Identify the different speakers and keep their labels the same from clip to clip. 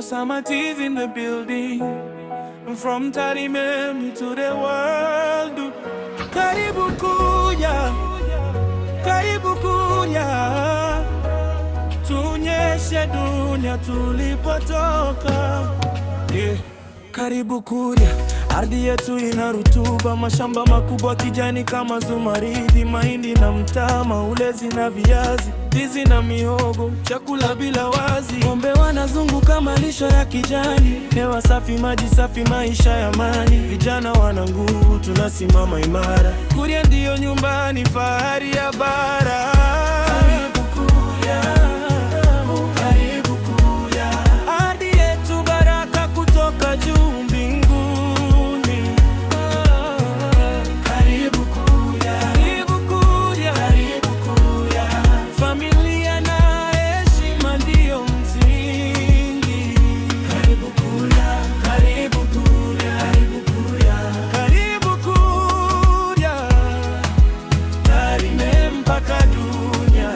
Speaker 1: Osama T's in the building. From Tarime to the world. Karibu kuja, karibu kuja, tuonyeshe dunia tulipotoka. Karibu kuja, ardhi yetu ina rutuba, mashamba makubwa kijani kama zumaridi, mahindi na mtama, ulezi na viazi, ndizi na mihogo, chakula bila wazi. Ng'ombe wanazunguka malisho ya kijani, hewa safi, maji safi, maisha ya amani. Vijana wana nguvu, tunasimama imara. Kuria ndiyo nyumbani, fahari ya bara. Karibu kuria, karibu kuria, ardhi yetu baraka kutoka juu mbinguni. Karibu kuria, karibu kuria, karibu kuria, familia na heshima ndiyo msingi. Karibu kuria, karibu kuria, karibu kuria, karibu kuria, Tarime mpaka dunia.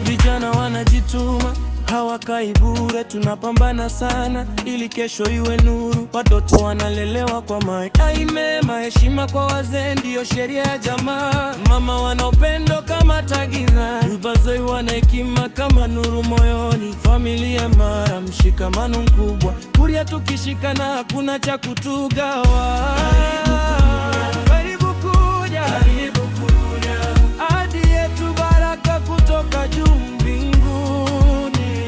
Speaker 1: Vijana wanajituma, hawakai bure, tunapambana sana ili kesho iwe nuru. Watoto wanalelewa kwa maadili mema, heshima kwa wazee ndiyo sheria ya jamaa. Mama wana upendo kama tagiza, wazee wana hekima kama nuru moyoni. Familia imara, mshikamano mkubwa, Kuria tukishikana hakuna cha kutugawa. Karibu kuja, karibu kuja, ardhi yetu baraka kutoka juu mbinguni.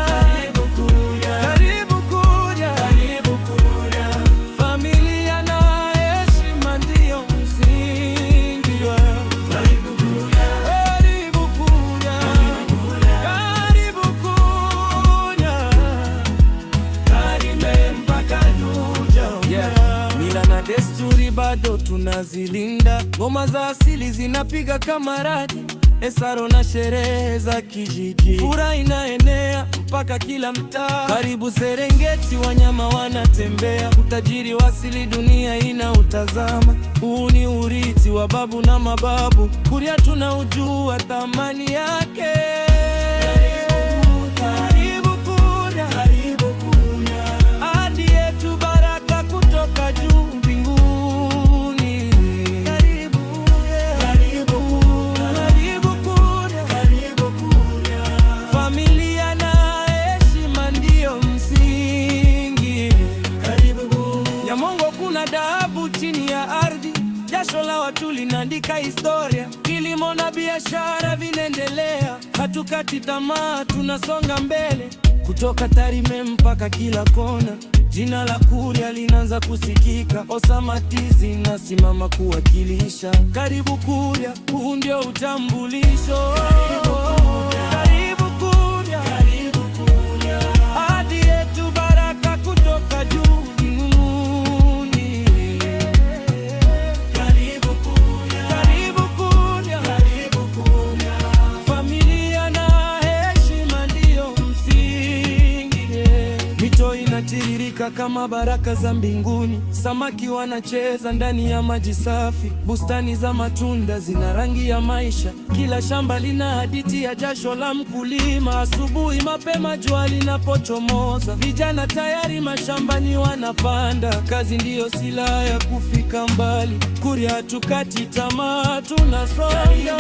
Speaker 1: Karibu kuja, karibu kuja, karibu kuja, familia na heshima ndiyo msingi. Karibu kuja, karibu kuja, karibu kuja, Tarime mpaka dunia. Mila na desturi bado tunazilinda, ngoma za asili zinapiga kama radi, esaro na sherehe za kijiji, furaha inaenea mpaka kila mtaa. Karibu Serengeti, wanyama wanatembea, utajiri wa asili dunia inautazama. Huu ni urithi wa babu na mababu, Kuria tunaujua thamani yake. Karibu kuja, karibu kuja, ardhi yetu baraka kutoka juu mbinguni. Karibu kuja, karibu kuja, karibu kuja, karibu kuja, familia na heshima ndiyo msingi. Karibu kuja. Nyamongo kuna dhahabu chini ya ardhi, jasho la watu linaandika historia. Kilimo na biashara vinaendelea, hatukati tamaa, tunasonga mbele. Kutoka Tarime mpaka kila kona, jina la Kuria linaanza kusikika. Osama T's inasimama kuwakilisha. Karibu Kuria, huu ndio utambulisho. Karibu Kuria, karibu Kuria, ardhi yetu baraka kutoka juu mbinguni. Karibu Kuria, karibu Kuria, karibu Kuria, familia na heshima ndiyo msingi. Mito inatiririka kama baraka za mbinguni, samaki wanacheza ndani ya maji safi, bustani za matunda zina rangi ya maisha, kila shamba lina hadithi ya jasho la mkulima. Asubuhi mapema jua linapochomoza, vijana tayari mashambani wanapanda, kazi ndiyo silaha ya kufika mbali. Kuria hatukati tamaa, tunasonga.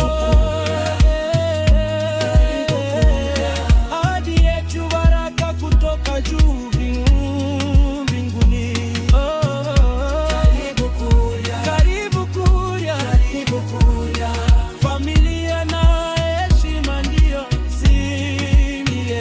Speaker 1: Ardhi yetu baraka kutoka juu mbinguni. Karibu Kuria, karibu Kuria, karibu Kuria, familia na heshima ndiyo msingi.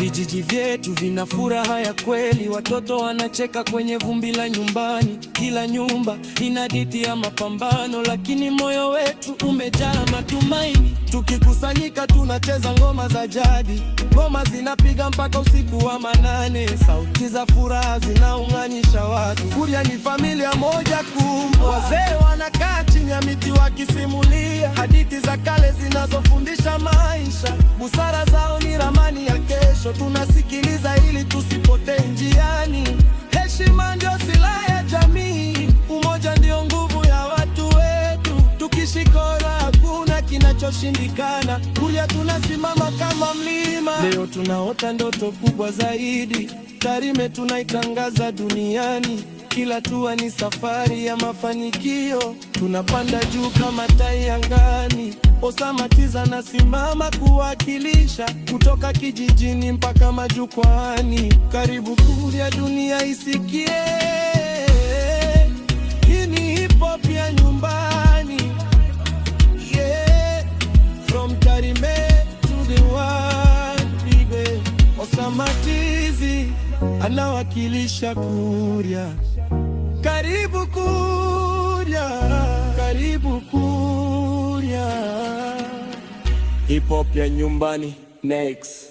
Speaker 1: Vijiji vyetu vina furaha ya kweli, watoto wanacheka kwenye vumbi la nyumbani. Kila nyumba ina hadithi ya mapambano, lakini moyo wetu umejaa matumaini. Tukikusanyika tunacheza ngoma za jadi, ngoma zinapiga mpaka usiku wa manane, sauti za furaha zinaunganisha watu. Kuria ni familia moja kubwa, wazee wanakaa chini ya miti wakisimulia hadithi za kale zinazofundisha maisha. Busara zao ni ramani ya kesho, tunasikiliza ili tusipotee njiani. Heshima ndio silaha ya jamii, umoja ndio nguvu ya watu wetu. Tukishikana hakuna kinachoshindikana. tunajulikana, Kuria tunasimama kama mlima. Leo tunaota ndoto kubwa zaidi, Tarime tunaitangaza duniani. Kila hatua ni safari ya mafanikio, tunapanda juu kama tai angani. Osama Tiza nasimama kuwakilisha, kutoka kijijini mpaka majukwani. Karibu Kuria, dunia isikie, hii ni hip hop ya nyumbani. Yeah, from Tarime to the world, baby. Osama Tiza anawakilisha Kuria. Karibu Kuria, karibu Kuria. Hip hop ya nyumbani, next.